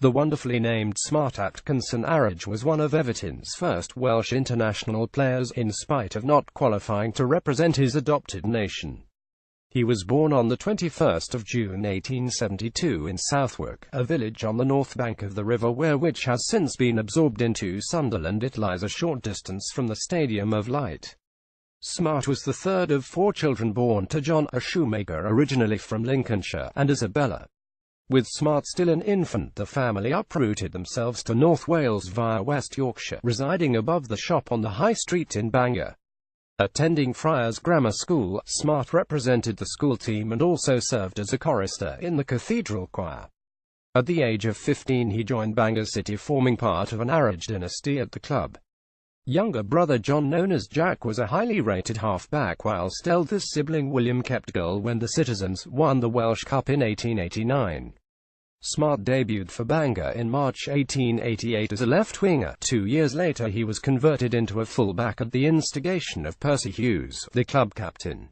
The wonderfully named Smart Atkinson Arridge was one of Everton's first Welsh international players, in spite of not qualifying to represent his adopted nation. He was born on the 21st of June 1872 in Southwark, a village on the north bank of the River Wear which has since been absorbed into Sunderland. It lies a short distance from the Stadium of Light. Smart was the third of 4 children born to John, a shoemaker originally from Lincolnshire, and Isabella. With Smart still an infant, the family uprooted themselves to North Wales via West Yorkshire, residing above the shop on the High Street in Bangor. Attending Friars Grammar School, Smart represented the school team and also served as a chorister in the cathedral choir. At the age of 15 he joined Bangor City, forming part of an Arridge dynasty at the club. Younger brother John, known as Jack, was a highly rated half-back, whilst eldest sibling William kept goal when the Citizens won the Welsh Cup in 1889. Smart debuted for Bangor in March 1888 as a left-winger. 2 years later he was converted into a full-back at the instigation of Percy Hughes, the club captain.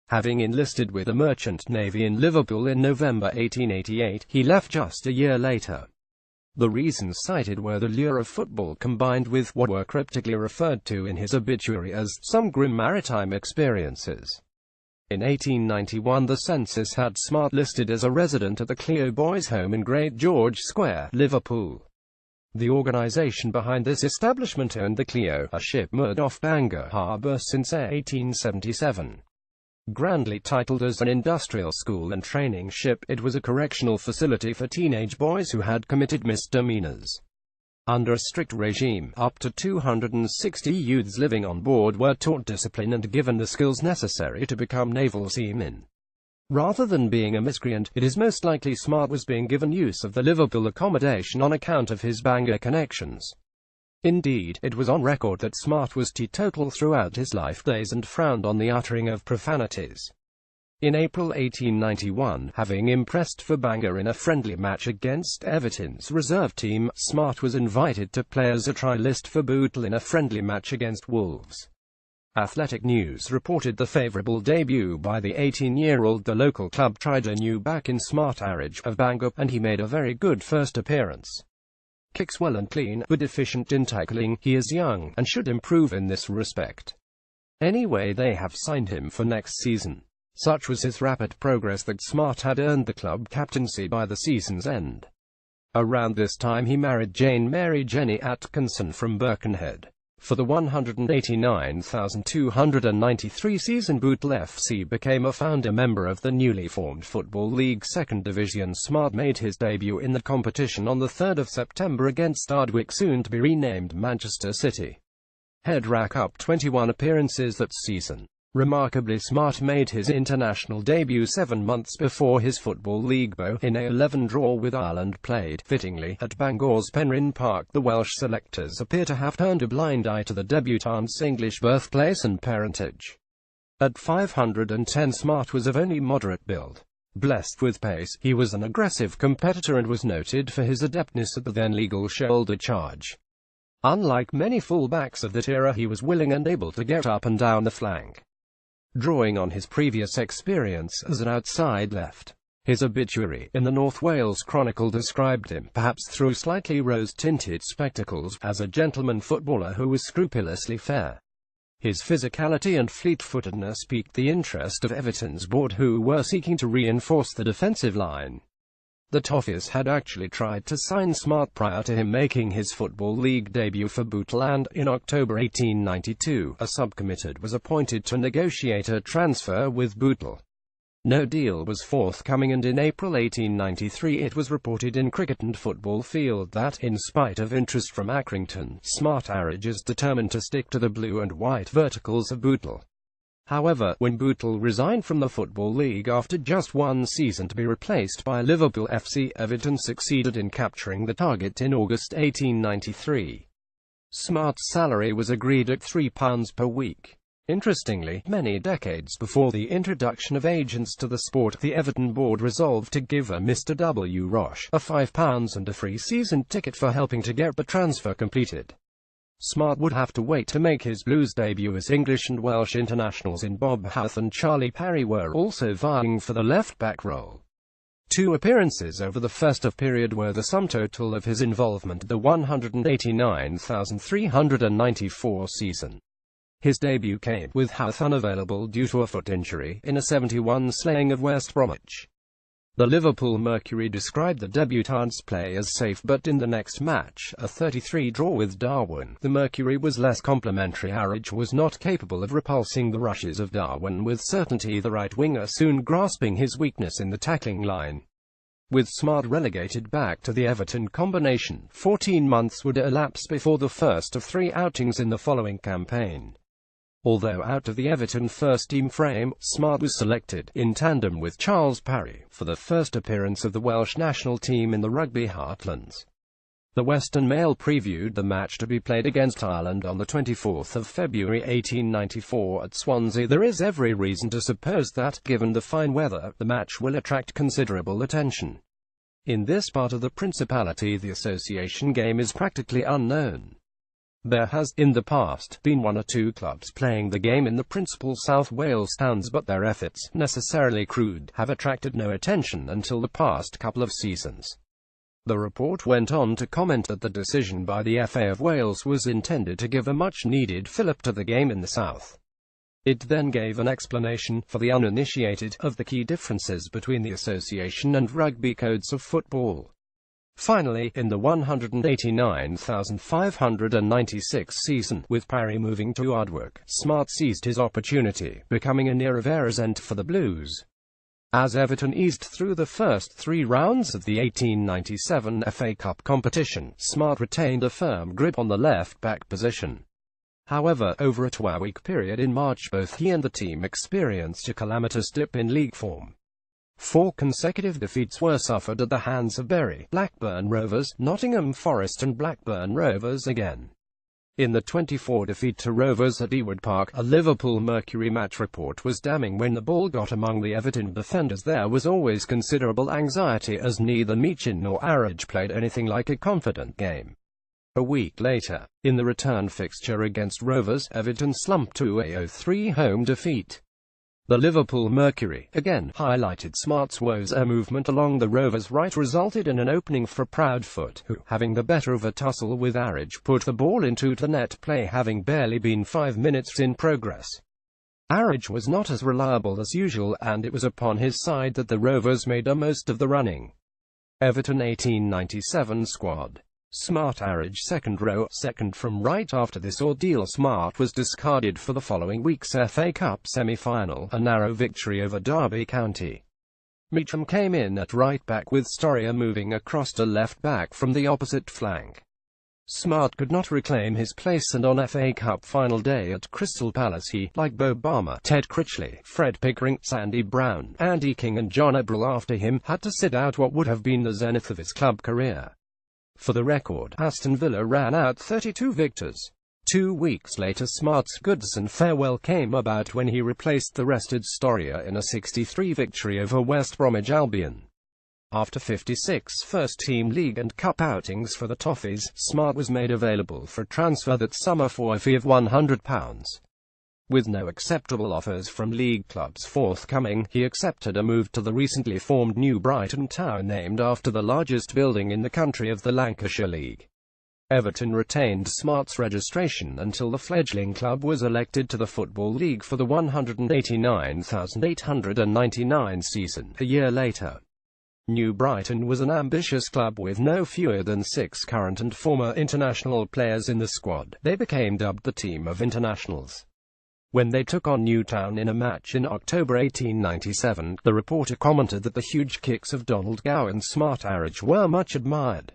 Having enlisted with the Merchant Navy in Liverpool in November 1888, he left just a year later. The reasons cited were the lure of football combined with what were cryptically referred to in his obituary as some grim maritime experiences. In 1891 the census had Smart listed as a resident at the Clio Boys' Home in Great George Square, Liverpool. The organisation behind this establishment owned the Clio, a ship moored off Bangor Harbour since 1877. Grandly titled as an industrial school and training ship, it was a correctional facility for teenage boys who had committed misdemeanours. Under a strict regime, up to 260 youths living on board were taught discipline and given the skills necessary to become naval seamen. Rather than being a miscreant, it is most likely Smart was being given use of the Liverpool accommodation on account of his Bangor connections. Indeed, it was on record that Smart was teetotal throughout his life days and frowned on the uttering of profanities. In April 1891, having impressed for Bangor in a friendly match against Everton's reserve team, Smart was invited to play as a trialist for Bootle in a friendly match against Wolves. Athletic News reported the favourable debut by the 18-year-old. The local club tried a new back in Smart Arridge of Bangor, and he made a very good first appearance. Kicks well and clean, but deficient in tackling. He is young, and should improve in this respect. Anyway, they have signed him for next season. Such was his rapid progress that Smart had earned the club captaincy by the season's end. Around this time he married Jane Mary Jenny Atkinson from Birkenhead. For the 189,293 season, Bootle FC became a founder member of the newly formed Football League Second Division. Smart made his debut in the competition on the 3rd of September against Ardwick, soon to be renamed Manchester City. Head rack up 21 appearances that season. Remarkably, Smart made his international debut 7 months before his Football League bow, in a 11 draw with Ireland, played, fittingly, at Bangor's Penryn Park. The Welsh selectors appear to have turned a blind eye to the debutant's English birthplace and parentage. At 510, Smart was of only moderate build. Blessed with pace, he was an aggressive competitor and was noted for his adeptness at the then legal shoulder charge. Unlike many full-backs of that era, he was willing and able to get up and down the flank. Drawing on his previous experience as an outside left, his obituary in the North Wales Chronicle described him, perhaps through slightly rose-tinted spectacles, as a gentleman footballer who was scrupulously fair. His physicality and fleet-footedness piqued the interest of Everton's board, who were seeking to reinforce the defensive line. The Toffees had actually tried to sign Smart prior to him making his Football League debut for Bootle, and, in October 1892, a subcommittee was appointed to negotiate a transfer with Bootle. No deal was forthcoming, and in April 1893 it was reported in Cricket and Football Field that, in spite of interest from Accrington, Smart Arridge is determined to stick to the blue and white verticals of Bootle. However, when Bootle resigned from the Football League after just 1 season to be replaced by Liverpool FC, Everton succeeded in capturing the target in August 1893. Smart's salary was agreed at £3 per week. Interestingly, many decades before the introduction of agents to the sport, the Everton board resolved to give a Mr. W. Roche a £5 and a free season ticket for helping to get the transfer completed. Smart would have to wait to make his Blues debut, as English and Welsh internationals in Bob Howth and Charlie Parry were also vying for the left-back role. 2 appearances over the first of period were the sum total of his involvement the 189,394 season. His debut came with Houth unavailable due to a foot injury, in a 71 slaying of West Bromwich. The Liverpool Mercury described the debutant's play as safe, but in the next match, a 33 draw with Darwin, the Mercury was less complimentary. Arridge was not capable of repulsing the rushes of Darwin with certainty, the right winger soon grasping his weakness in the tackling line. With Smart relegated back to the Everton combination, 14 months would elapse before the first of 3 outings in the following campaign. Although out of the Everton first-team frame, Smart was selected, in tandem with Charles Parry, for the first appearance of the Welsh national team in the rugby heartlands. The Western Mail previewed the match to be played against Ireland on the 24th of February 1894 at Swansea. There is every reason to suppose that, given the fine weather, the match will attract considerable attention. In this part of the Principality, the association game is practically unknown. There has, in the past, been 1 or 2 clubs playing the game in the principal South Wales towns, but their efforts, necessarily crude, have attracted no attention until the past couple of seasons. The report went on to comment that the decision by the FA of Wales was intended to give a much-needed fillip to the game in the South. It then gave an explanation, for the uninitiated, of the key differences between the association and rugby codes of football. Finally, in the 189,596 season, with Parry moving to Ardwick, Smart seized his opportunity, becoming a near of errors end for the Blues. As Everton eased through the first 3 rounds of the 1897 FA Cup competition, Smart retained a firm grip on the left-back position. However, over a 2-week period in March, both he and the team experienced a calamitous dip in league form. 4 consecutive defeats were suffered at the hands of Bury, Blackburn Rovers, Nottingham Forest and Blackburn Rovers again. In the 24 defeat to Rovers at Ewood Park, a Liverpool Mercury match report was damning. When the ball got among the Everton defenders, there was always considerable anxiety, as neither Meechin nor Arridge played anything like a confident game. A week later, in the return fixture against Rovers, Everton slumped to a 0-3 home defeat. The Liverpool Mercury, again, highlighted Smart's woes. A movement along the Rovers' right resulted in an opening for Proudfoot, who, having the better of a tussle with Arridge, put the ball into the net, play having barely been 5 minutes in progress. Arridge was not as reliable as usual, and it was upon his side that the Rovers made the most of the running. Everton 1897 squad. Smart, Arridge, second row, second from right. After this ordeal, Smart was discarded for the following week's FA Cup semi-final, a narrow victory over Derby County. Meacham came in at right back, with Storia moving across to left back from the opposite flank. Smart could not reclaim his place, and on FA Cup final day at Crystal Palace he, like Bo Balmer, Ted Critchley, Fred Pickering, Sandy Brown, Andy King and John Ebrell after him, had to sit out what would have been the zenith of his club career. For the record, Aston Villa ran out 32 victors. 2 weeks later, Smart's Goodson farewell came about when he replaced the rested Storia in a 63 victory over West Bromwich Albion. After 56 first-team league and cup outings for the Toffees, Smart was made available for transfer that summer for a fee of £100. With no acceptable offers from league clubs forthcoming, he accepted a move to the recently formed New Brighton Tower, named after the largest building in the country of the Lancashire League. Everton retained Smart's registration until the fledgling club was elected to the Football League for the 189,899 season, a year later. New Brighton was an ambitious club with no fewer than 6 current and former international players in the squad. They became dubbed the Team of Internationals. When they took on Newtown in a match in October 1897, the reporter commented that the huge kicks of Donald Gow and Smart Arridge were much admired.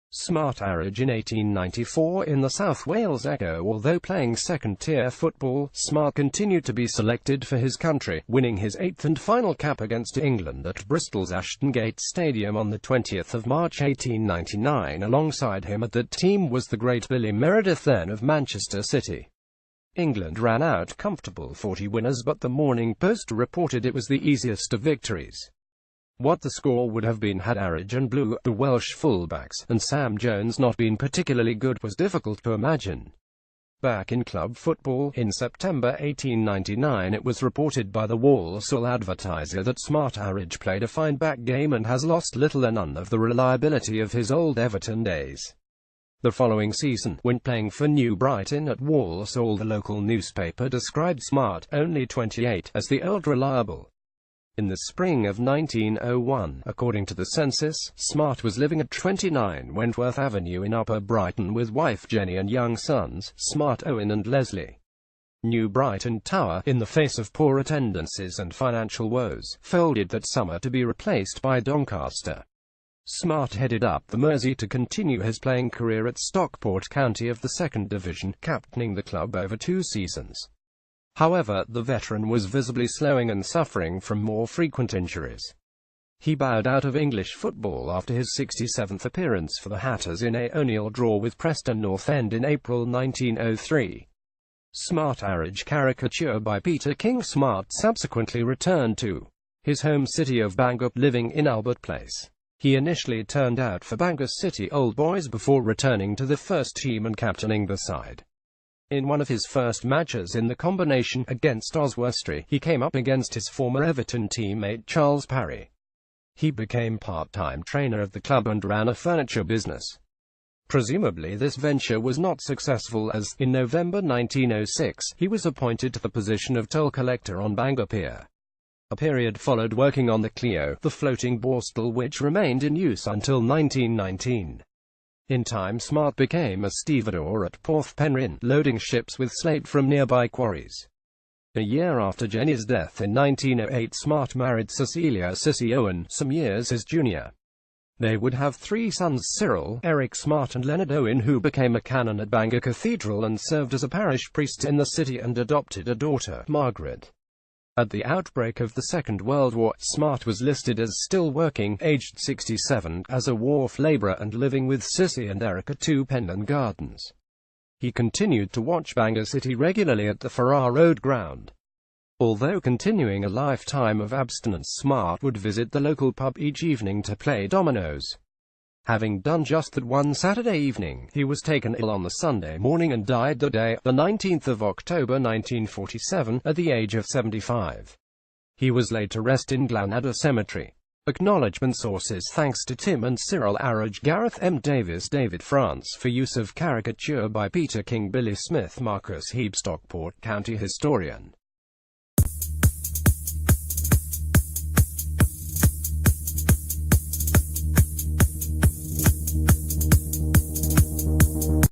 Smart Arridge in 1894 in the South Wales Echo. Although playing second-tier football, Smart continued to be selected for his country, winning his 8th and final cap against England at Bristol's Ashton Gate Stadium on the 20th of March 1899. Alongside him at that team was the great Billy Meredith, then of Manchester City. England ran out comfortable 40 winners, but the Morning Post reported it was the easiest of victories. What the score would have been had Arridge and Blue, the Welsh fullbacks, and Sam Jones not been particularly good was difficult to imagine. Back in club football, in September 1899 it was reported by the Walsall Advertiser that Smart Arridge played a fine back game and has lost little or none of the reliability of his old Everton days. The following season, when playing for New Brighton at Walsall, the local newspaper described Smart, only 28, as the old reliable. In the spring of 1901, according to the census, Smart was living at 29 Wentworth Avenue in Upper Brighton with wife Jenny and young sons, Smart, Owen and Leslie. New Brighton Tower, in the face of poor attendances and financial woes, folded that summer to be replaced by Doncaster. Smart headed up the Mersey to continue his playing career at Stockport County of the 2nd Division, captaining the club over 2 seasons. However, the veteran was visibly slowing and suffering from more frequent injuries. He bowed out of English football after his 67th appearance for the Hatters in a 0-0 draw with Preston North End in April 1903. Smart Arridge caricature by Peter King. Smart subsequently returned to his home city of Bangor, living in Albert Place. He initially turned out for Bangor City Old Boys before returning to the first team and captaining the side. In one of his first matches in the combination against Oswestry, he came up against his former Everton teammate Charles Parry. He became part-time trainer of the club and ran a furniture business. Presumably this venture was not successful as, in November 1906, he was appointed to the position of toll collector on Bangor Pier. A period followed working on the Clio, the floating borstal which remained in use until 1919. In time Smart became a stevedore at Porth Penrhyn, loading ships with slate from nearby quarries. A year after Jenny's death in 1908, Smart married Cecilia "Cissy" Owen, some years his junior. They would have 3 sons: Cyril, Eric Smart and Leonard Owen, who became a canon at Bangor Cathedral and served as a parish priest in the city, and adopted a daughter, Margaret. At the outbreak of the Second World War, Smart was listed as still working, aged 67, as a wharf labourer and living with Cissy and Eric at 2 Penlyn Gardens. He continued to watch Bangor City regularly at the Farrar Road ground. Although continuing a lifetime of abstinence, Smart would visit the local pub each evening to play dominoes. Having done just that one Saturday evening, he was taken ill on the Sunday morning and died the day, the 19th of October 1947, at the age of 75. He was laid to rest in Glanadder Cemetery. Acknowledgement sources: thanks to Tim and Cyril Arridge, Gareth M. Davis, David France for use of caricature by Peter King, Billy Smith, Marcus Heeb, Stockport County historian.